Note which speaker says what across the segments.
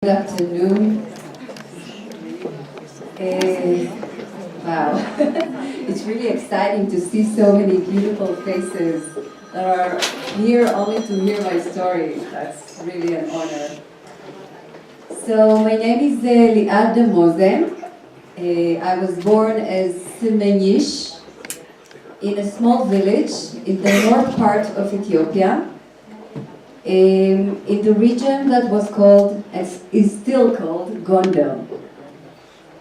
Speaker 1: Good afternoon. Wow, it's really exciting to see so many beautiful faces that are here only to hear my story. That's really an honor. So my name is Ilan Ajzen. I was born as Semenish in a small village in the north part of Ethiopia. In the region that was called, is still called, Gondar.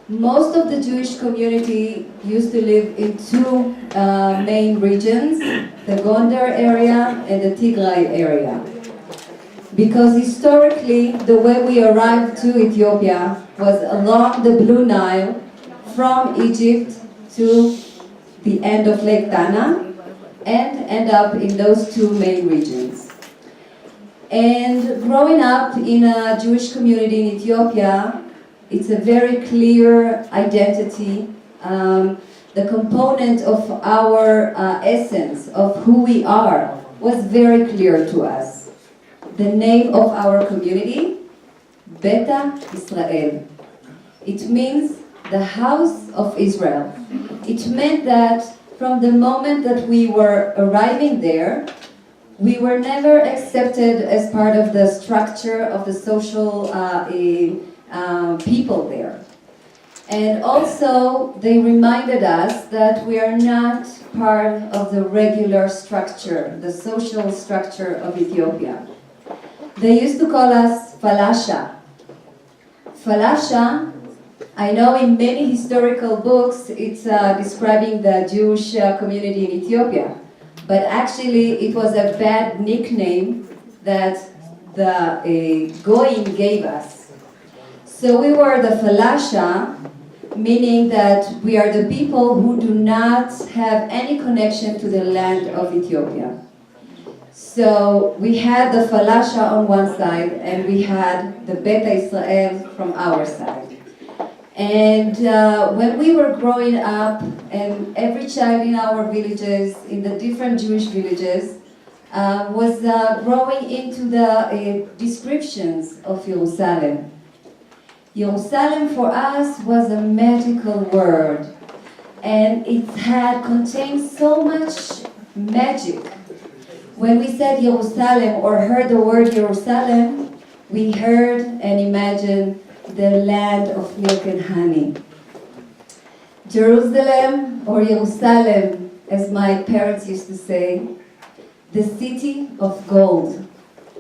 Speaker 1: Most of the Jewish community used to live in two main regions, the Gondar area and the Tigray area. Because historically, the way we arrived to Ethiopia was along the Blue Nile from Egypt to the end of Lake Tana and end up in those two main regions. And growing up in a Jewish community in Ethiopia, it's a very clear identity. The component of our essence, of who we are, was very clear to us. The name of our community, Beta Israel. It means the house of Israel. It meant that from the moment that we were arriving there, we were never accepted as part of the structure of the social people there. And also, they reminded us that we are not part of the regular structure, the social structure of Ethiopia. They used to call us Falasha. Falasha, I know in many historical books, it's describing the Jewish community in Ethiopia. But actually, it was a bad nickname that the Goyim gave us. So we were the Falasha, meaning that we are the people who do not have any connection to the land of Ethiopia. So we had the Falasha on one side, and we had the Beta Israel from our side. And when we were growing up, and every child in our villages, in the different Jewish villages, was growing into the descriptions of Jerusalem. Jerusalem for us was a magical word, and it had contained so much magic. When we said Jerusalem or heard the word Jerusalem, we heard and imagined the land of milk and honey. Jerusalem, or Jerusalem, as my parents used to say, the city of gold.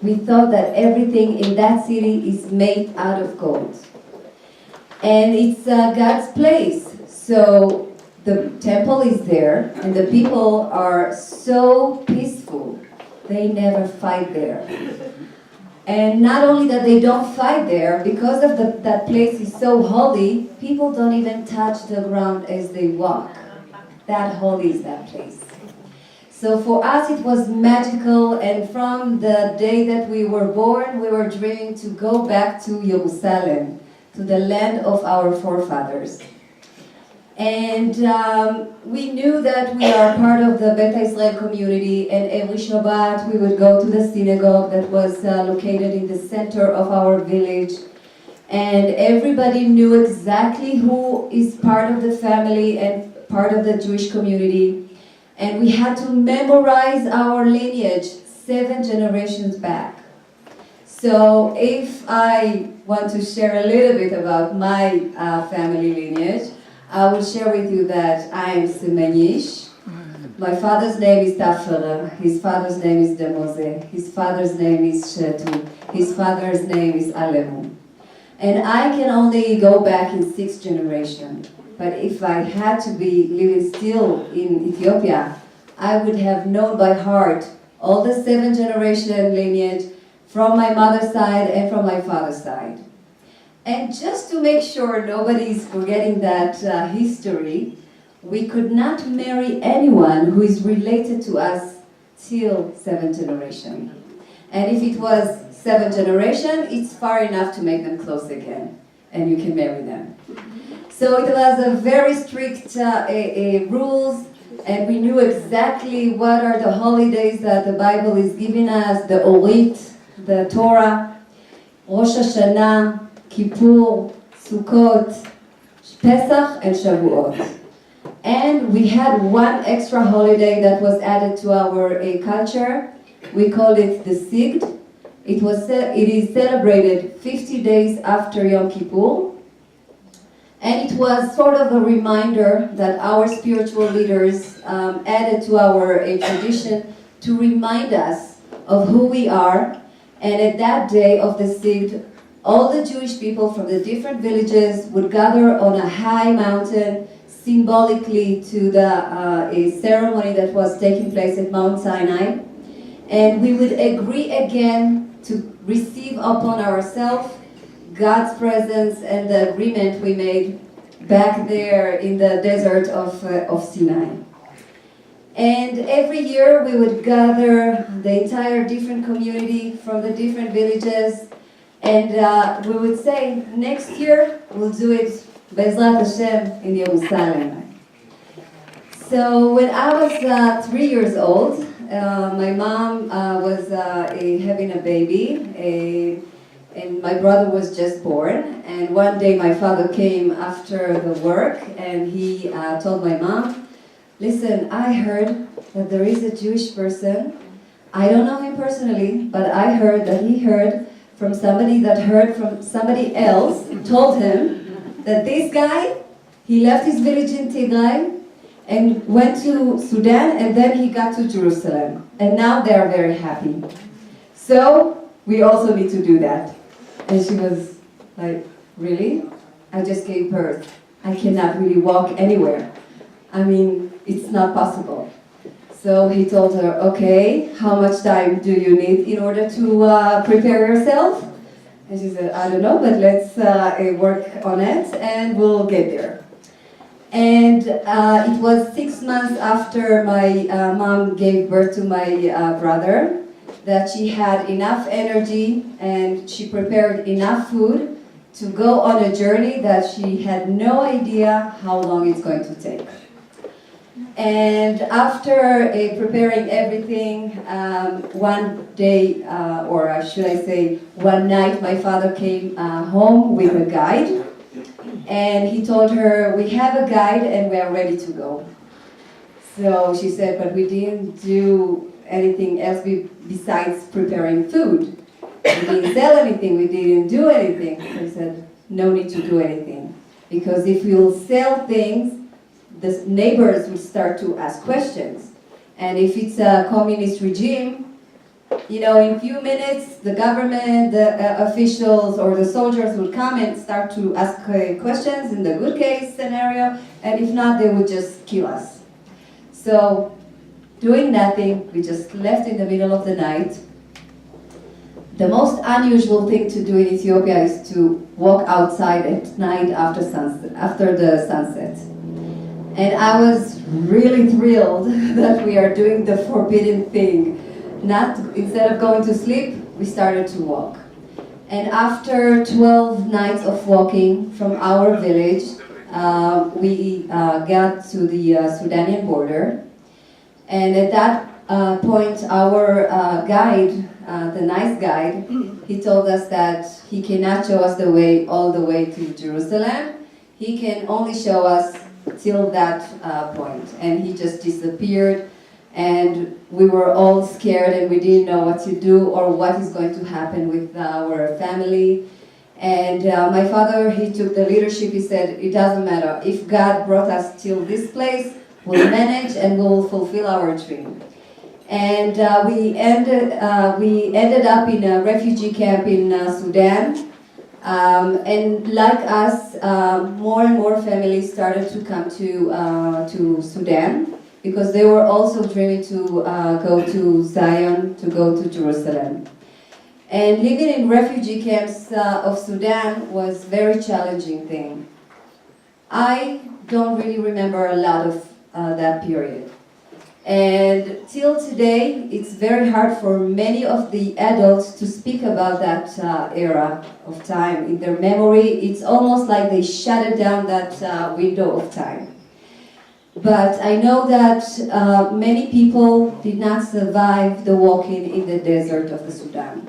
Speaker 1: We thought that everything in that city is made out of gold. And it's God's place. So the temple is there, and the people are so peaceful. They never fight there. And not only that they don't fight there, because of that place is so holy, people don't even touch the ground as they walk. That holy is that place. So for us it was magical, and from the day that we were born, we were dreaming to go back to Jerusalem, to the land of our forefathers. And we knew that we are part of the Beta Israel community, and every Shabbat we would go to the synagogue that was located in the center of our village. And everybody knew exactly who is part of the family and part of the Jewish community. And we had to memorize our lineage 7 generations back. So if I want to share a little bit about my family lineage, I will share with you that I am Semenish. My father's name is Tafera. His father's name is Demoze. His father's name is Shetu. His father's name is Alemu. And I can only go back in 6 generations. But if I had to be living still in Ethiopia, I would have known by heart all the 7 generation lineage from my mother's side and from my father's side. And just to make sure nobody's forgetting that history, we could not marry anyone who is related to us till 7th generation. And if it was 7th generation, it's far enough to make them close again, and you can marry them. So it was a very strict rules, and we knew exactly what are the holidays that the Bible is giving us, the Orit, the Torah, Rosh Hashanah, Kippur, Sukkot, Pesach, and Shavuot. And we had one extra holiday that was added to our culture. We called it the Sigd. It is celebrated 50 days after Yom Kippur. And it was sort of a reminder that our spiritual leaders added to our tradition to remind us of who we are. And at that day of the Sigd, all the Jewish people from the different villages would gather on a high mountain, symbolically to the a ceremony that was taking place at Mount Sinai. And we would agree again to receive upon ourselves God's presence and the agreement we made back there in the desert of Sinai. And every year we would gather the entire different community from the different villages, and we would say, next year we'll do it Be'ezrat Hashem in Jerusalem. So when I was 3 years old, my mom was having a baby, and my brother was just born. And one day my father came after the work, and he told my mom, listen, I heard that there is a Jewish person. I don't know him personally, but I heard that he heard from somebody that heard from somebody else, told him that this guy, he left his village in Tigray and went to Sudan, and then he got to Jerusalem. And now they are very happy. So we also need to do that. And she was like, really? I just gave birth. I cannot really walk anywhere. I mean, it's not possible. So he told her, okay, how much time do you need in order to prepare yourself? And she said, I don't know, but let's work on it and we'll get there. And it was 6 months after my mom gave birth to my brother that she had enough energy and she prepared enough food to go on a journey that she had no idea how long it's going to take. And after preparing everything, one day, or should I say one night, my father came home with a guide. And he told her, we have a guide and we are ready to go. So she said, but we didn't do anything else besides preparing food. We didn't sell anything, we didn't do anything. So he said, no need to do anything. Because if you'll sell things, the neighbors will start to ask questions. And if it's a communist regime, you know, in a few minutes, the government, the officials, or the soldiers will come and start to ask questions in the good case scenario, and if not, they would just kill us. So, doing nothing, we just left in the middle of the night. The most unusual thing to do in Ethiopia is to walk outside at night after the sunset. And I was really thrilled that we are doing the forbidden thing. Instead of going to sleep, we started to walk. And after 12 nights of walking from our village, we got to the Sudanian border. And at that point, our guide, the nice guide, he told us that he cannot show us the way all the way to Jerusalem. He can only show us till that point. And he just disappeared. And we were all scared and we didn't know what to do or what is going to happen with our family. And my father, he took the leadership. He said, it doesn't matter. If God brought us till this place, we'll manage and we'll fulfill our dream. And we ended up in a refugee camp in Sudan. And like us, more and more families started to come to Sudan, because they were also dreaming to go to Zion, to go to Jerusalem. And living in refugee camps of Sudan was a very challenging thing. I don't really remember a lot of that period. And till today, it's very hard for many of the adults to speak about that era of time. In their memory, it's almost like they shut down that window of time. But I know that many people did not survive the walking in the desert of the Sudan.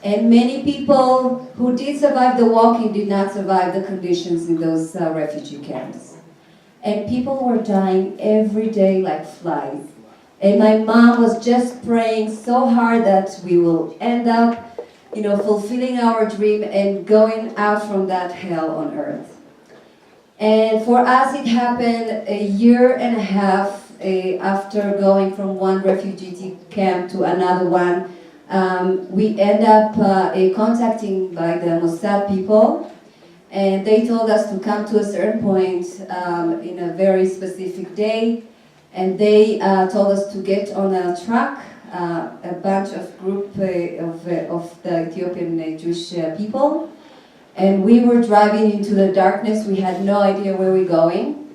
Speaker 1: And many people who did survive the walking did not survive the conditions in those refugee camps. And people were dying every day like flies. And my mom was just praying so hard that we will end up, fulfilling our dream and going out from that hell on earth. And for us, it happened a year and a half after going from one refugee camp to another one. We end up contacting by the Mossad people, and they told us to come to a certain point in a very specific day, and they told us to get on a truck, a bunch of group of the Ethiopian Jewish people, and we were driving into the darkness. We had no idea where we're going.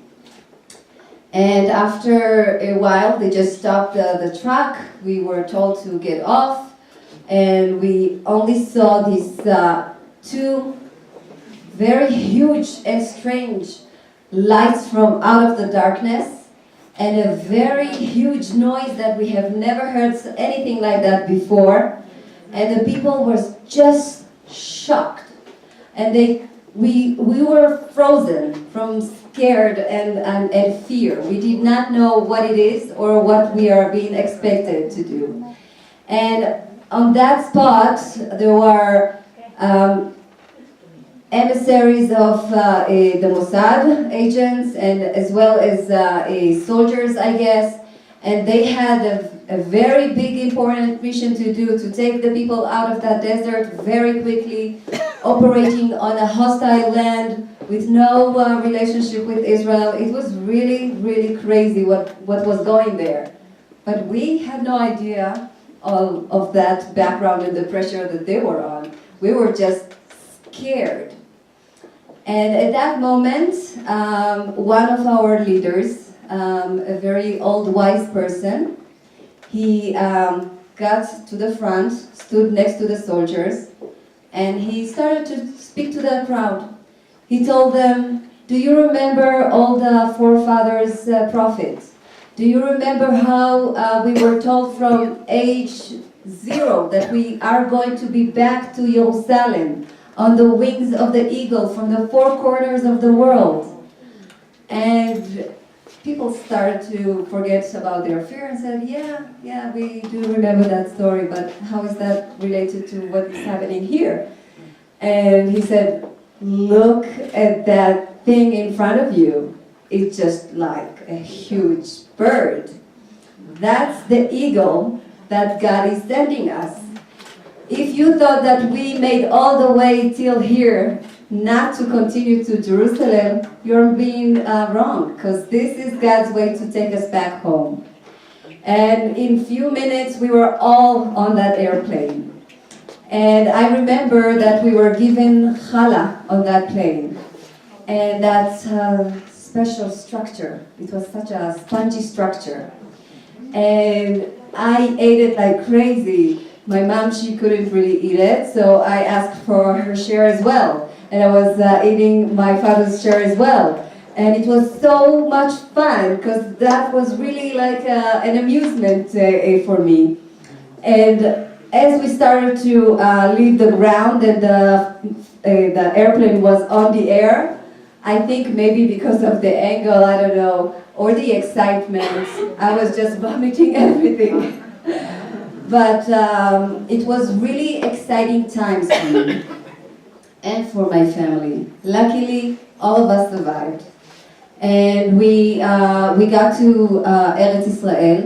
Speaker 1: And after a while, they just stopped the truck. We were told to get off, and we only saw these two very huge and strange lights from out of the darkness, and a very huge noise that we have never heard anything like that before. And the people were just shocked, and we were frozen from scared and fear. We did not know what it is or what we are being expected to do. And on that spot, there were emissaries of the Mossad agents, and as well as soldiers, I guess. And they had a very big, important mission to do, to take the people out of that desert very quickly, operating on a hostile land with no relationship with Israel. It was really, really crazy what was going there. But we had no idea of that background and the pressure that they were on. We were just scared. And at that moment, one of our leaders, a very old, wise person, he got to the front, stood next to the soldiers, and he started to speak to the crowd. He told them, "Do you remember all the forefathers' prophets? Do you remember how we were told from age 0 that we are going to be back to Jerusalem on the wings of the eagle from the four corners of the world?" And people started to forget about their fear and said, yeah, we do remember that story, but how is that related to what is happening here? And he said, "Look at that thing in front of you. It's just like a huge bird. That's the eagle that God is sending us. If you thought that we made all the way till here not to continue to Jerusalem, you're being wrong, because this is God's way to take us back home." And in few minutes, we were all on that airplane. And I remember that we were given challah on that plane. And that's a special structure. It was such a spongy structure. And I ate it like crazy. My mom, she couldn't really eat it, so I asked for her share as well. And I was eating my father's share as well. And it was so much fun, because that was really like an amusement for me. And as we started to leave the ground and the airplane was on the air, I think maybe because of the angle, I don't know, or the excitement, I was just vomiting everything. But it was really exciting times for me and for my family. Luckily, all of us survived. And we got to Eretz Israel.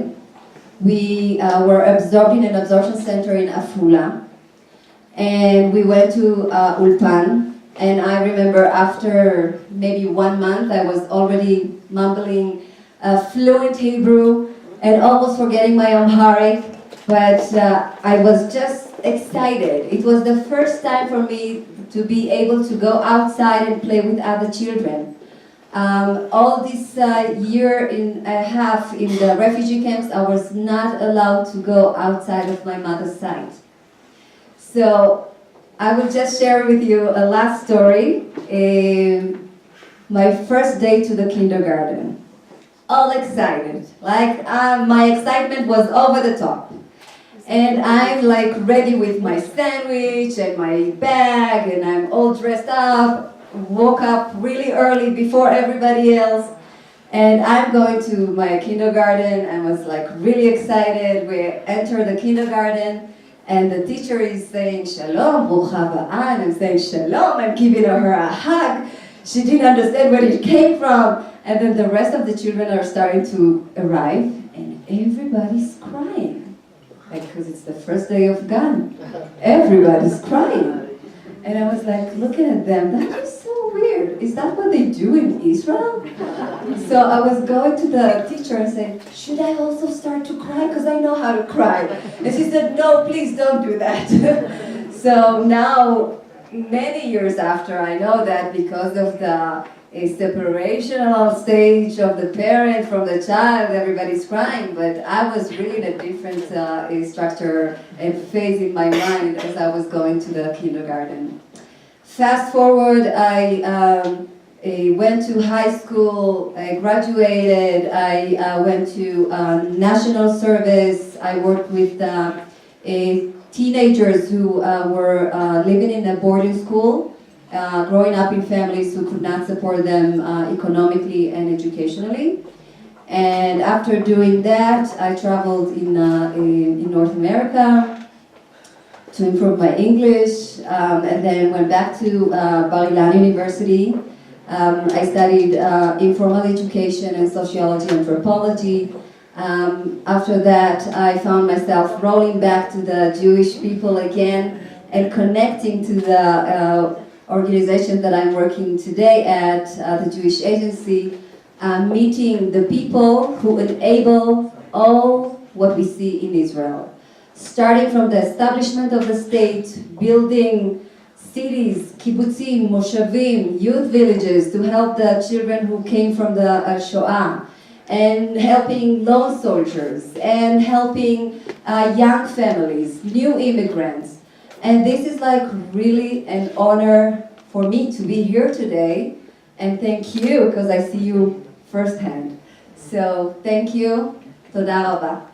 Speaker 1: We were absorbed in an absorption center in Afula. And we went to Ulpan. And I remember after maybe 1 month, I was already mumbling fluent Hebrew and almost forgetting my Amharic. But I was just excited. It was the first time for me to be able to go outside and play with other children. All this year and a half in the refugee camps, I was not allowed to go outside of my mother's side. So I will just share with you a last story. My first day to the kindergarten. All excited. Like my excitement was over the top. And I'm like ready with my sandwich and my bag, and I'm all dressed up, woke up really early before everybody else. And I'm going to my kindergarten. I was like really excited. We enter the kindergarten, and the teacher is saying, Shalom, Brucha Ba'ah, and I'm saying, Shalom, I'm giving her a hug. She didn't understand where it came from. And then the rest of the children are starting to arrive, and everybody's crying. Like, because it's the first day of Gan. Everybody's crying. And I was like looking at them, that is so weird. Is that what they do in Israel? So I was going to the teacher and saying, should I also start to cry? Because I know how to cry. And she said, no, please don't do that. So now, many years after, I know that because of the separational stage of the parent from the child, everybody's crying, but I was really in a different structure and phase in my mind as I was going to the kindergarten. Fast forward, I went to high school, I graduated, I went to national service, I worked with teenagers who were living in a boarding school, growing up in families who could not support them economically and educationally. And after doing that, I traveled in North America to improve my English, and then went back to Bar Ilan University. I studied informal education and sociology and anthropology. After that, I found myself rolling back to the Jewish people again and connecting to the organization that I'm working today at, the Jewish Agency, meeting the people who enable all what we see in Israel. Starting from the establishment of the state, building cities, kibbutzim, moshavim, youth villages to help the children who came from the Shoah, and helping lone soldiers, and helping young families, new immigrants. And this is like really an honor for me to be here today. And thank you, because I see you firsthand. So thank you. Toda rabba.